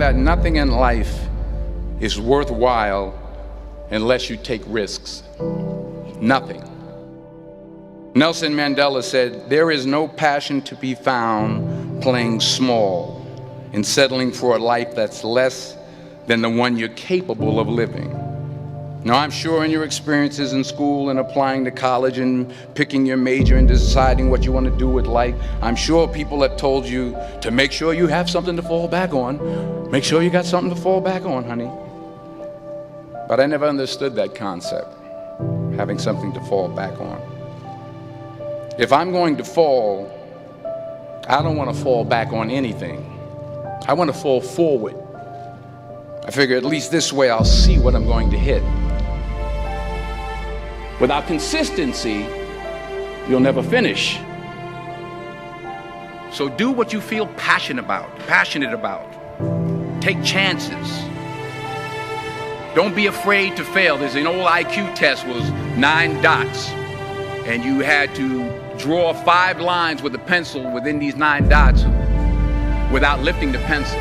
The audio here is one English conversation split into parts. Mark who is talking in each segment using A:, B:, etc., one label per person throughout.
A: that nothing in life is worthwhile unless you take risks. Nothing. Nelson Mandela said, "There is no passion to be found playing small and settling for a life that's less than the one you're capable of living." Now, I'm sure in your experiences in school and applying to college and picking your major and deciding what you want to do with life, I'm sure people have told you to make sure you have something to fall back on. Make sure you got something to fall back on, honey. But I never understood that concept, having something to fall back on. If I'm going to fall, I don't want to fall back on anything. I want to fall forward. I figure at least this way I'll see what I'm going to hit. Without consistency, you'll never finish. So do what you feel passionate about. Take chances. Don't be afraid to fail. There's an old IQ test, was 9 dots, and you had to draw 5 lines with a pencil within these 9 dots without lifting the pencil.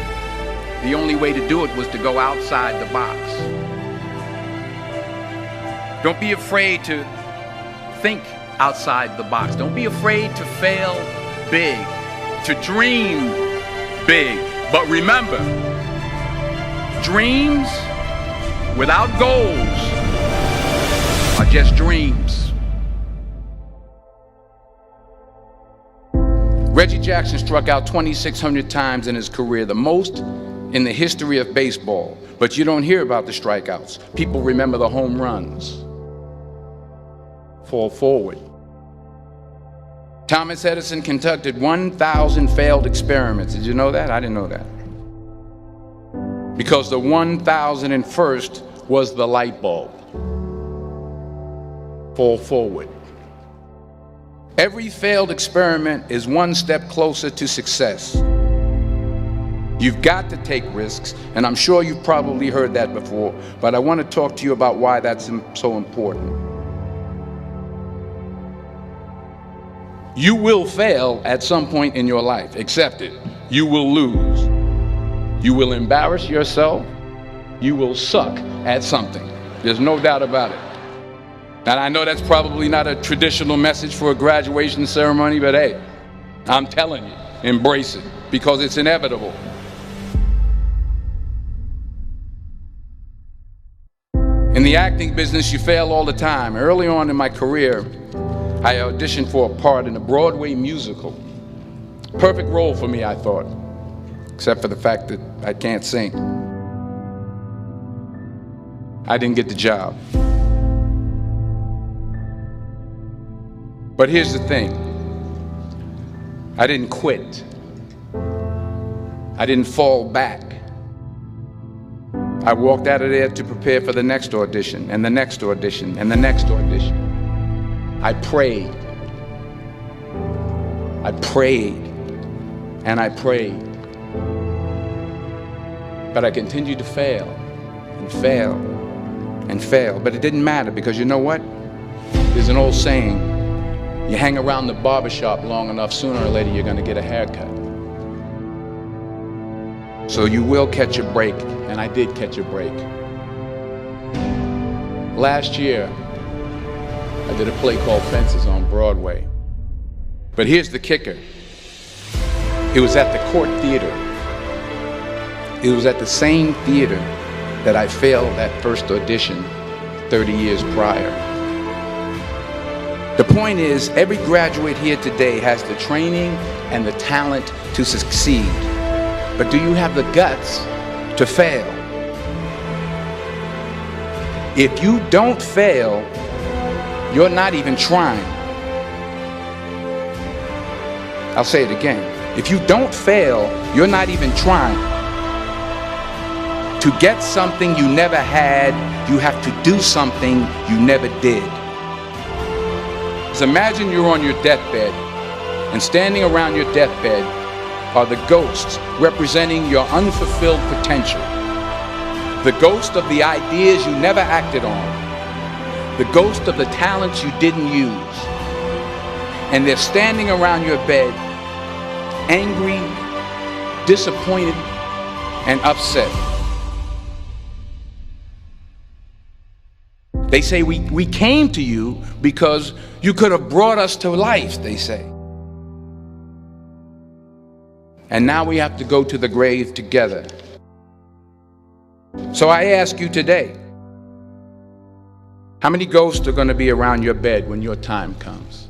A: The only way to do it was to go outside the box. Don't be afraid to think outside the box. Don't be afraid to fail big, to dream big. But remember, dreams without goals are just dreams. Reggie Jackson struck out 2,600 times in his career, the most in the history of baseball. But you don't hear about the strikeouts. People remember the home runs. Fall forward. Thomas Edison conducted 1,000 failed experiments. Did you know that? I didn't know that. Because the 1,001st was the light bulb. Fall forward. Every failed experiment is one step closer to success. You've got to take risks, and I'm sure you've probably heard that before, but I want to talk to you about why that's so important. You will fail at some point in your life. Accept it. You will lose. You will embarrass yourself. You will suck at something. There's no doubt about it. And I know that's probably not a traditional message for a graduation ceremony, but hey, I'm telling you, embrace it, because it's inevitable. In the acting business, you fail all the time. Early on in my career, I auditioned for a part in a Broadway musical. Perfect role for me, I thought, except for the fact that I can't sing. I didn't get the job. But here's the thing. I didn't quit. I didn't fall back. I walked out of there to prepare for the next audition, and the next audition, and the next audition. I prayed. I prayed. And I prayed. But I continued to fail, and fail, and fail. But it didn't matter, because you know what? There's an old saying, you hang around the barbershop long enough, sooner or later you're going to get a haircut. So you will catch a break, and I did catch a break. Last year, I did a play called Fences on Broadway. But here's the kicker. It was at the Court Theater. It was at the same theater that I failed that first audition 30 years prior. The point is, every graduate here today has the training and the talent to succeed. But do you have the guts to fail? If you don't fail, you're not even trying. I'll say it again. If you don't fail, you're not even trying. To get something you never had, you have to do something you never did. So imagine you're on your deathbed, and standing around your deathbed are the ghosts representing your unfulfilled potential. The ghost of the ideas you never acted on. The ghost of the talents you didn't use. And they're standing around your bed, angry, disappointed, and upset. They say we came to you because you could have brought us to life, they say. And now we have to go to the grave together. So I ask you today, how many ghosts are going to be around your bed when your time comes?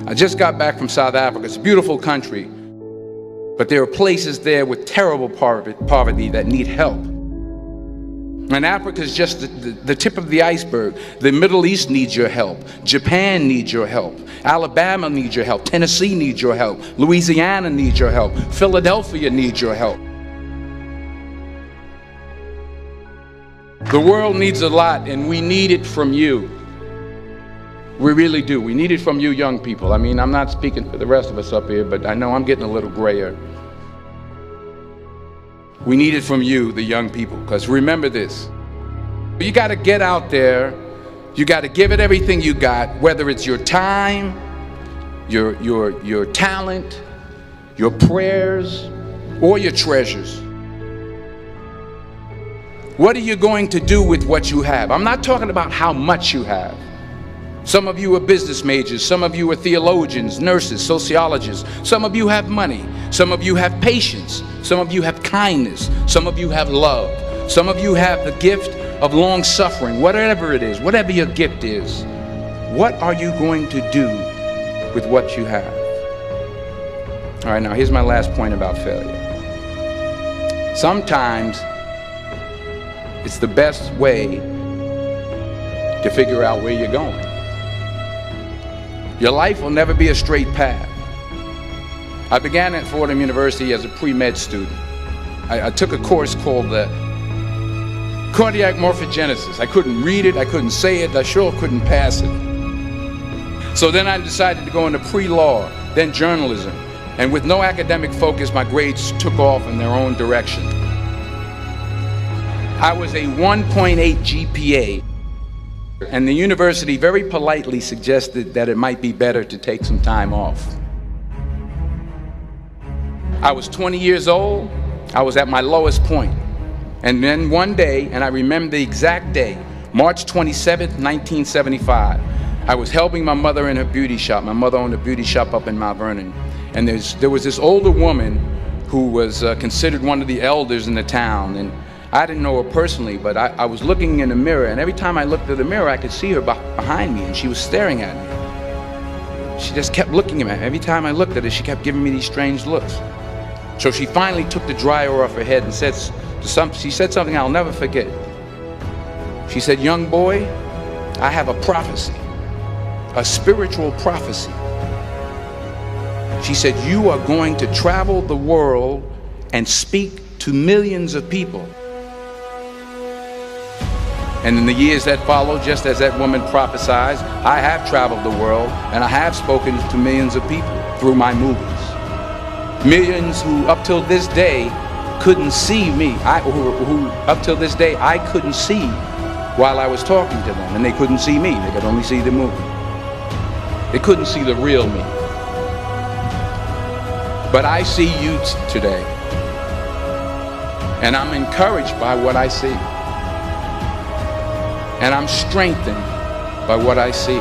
A: I just got back from South Africa. It's a beautiful country, but there are places there with terrible poverty that need help. And Africa is just the tip of the iceberg. The Middle East needs your help. Japan needs your help. Alabama needs your help. Tennessee needs your help. Louisiana needs your help. Philadelphia needs your help. The world needs a lot, and we need it from you. We really do. We need it from you young people. I mean, I'm not speaking for the rest of us up here, but I know I'm getting a little grayer. We need it from you, the young people, because remember this. You got to get out there. You got to give it everything you got, whether it's your time, your talent, your prayers, or your treasures. What are you going to do with what you have? I'm not talking about how much you have. Some of you are business majors, some of you are theologians, nurses, sociologists. Some of you have money, some of you have patience, some of you have kindness, some of you have love, some of you have the gift of long suffering. Whatever it is, whatever your gift is, what are you going to do with what you have? All right, now here's my last point about failure. Sometimes it's the best way to figure out where you're going. Your life will never be a straight path. I began at Fordham University as a pre-med student. I took a course called cardiac morphogenesis. I couldn't read it, I couldn't say it, I sure couldn't pass it. So then I decided to go into pre-law, then journalism. And with no academic focus, my grades took off in their own direction. I was a 1.8 GPA. And the university very politely suggested that it might be better to take some time off. I was 20 years old. I was at my lowest point. And then one day, and I remember the exact day, March 27th, 1975, I was helping my mother in her beauty shop. My mother owned a beauty shop up in Mount Vernon. And there was this older woman who was considered one of the elders in the town. And I didn't know her personally, but I was looking in the mirror, and every time I looked at the mirror, I could see her behind me, and she was staring at me. She just kept looking at me. Every time I looked at her, she kept giving me these strange looks. So she finally took the dryer off her head and she said something I'll never forget. She said, "Young boy, I have a prophecy, a spiritual prophecy." She said, "You are going to travel the world and speak to millions of people." And in the years that followed, just as that woman prophesied, I have traveled the world and I have spoken to millions of people through my movies. Millions who up till this day couldn't see me, who up till this day I couldn't see while I was talking to them, and they couldn't see me, they could only see the movie. They couldn't see the real me. But I see you today, and I'm encouraged by what I see. And I'm strengthened by what I see.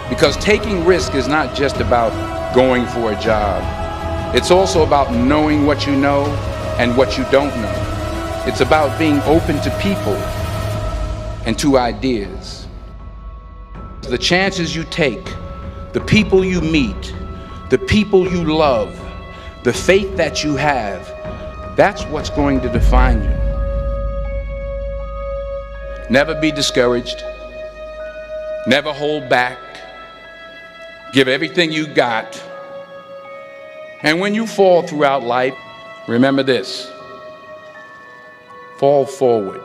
A: Because taking risk is not just about going for a job. It's also about knowing what you know and what you don't know. It's about being open to people and to ideas. The chances you take, the people you meet, the people you love, the faith that you have, that's what's going to define you. Never be discouraged. Never hold back. Give everything you got. And when you fall throughout life, remember this: fall forward.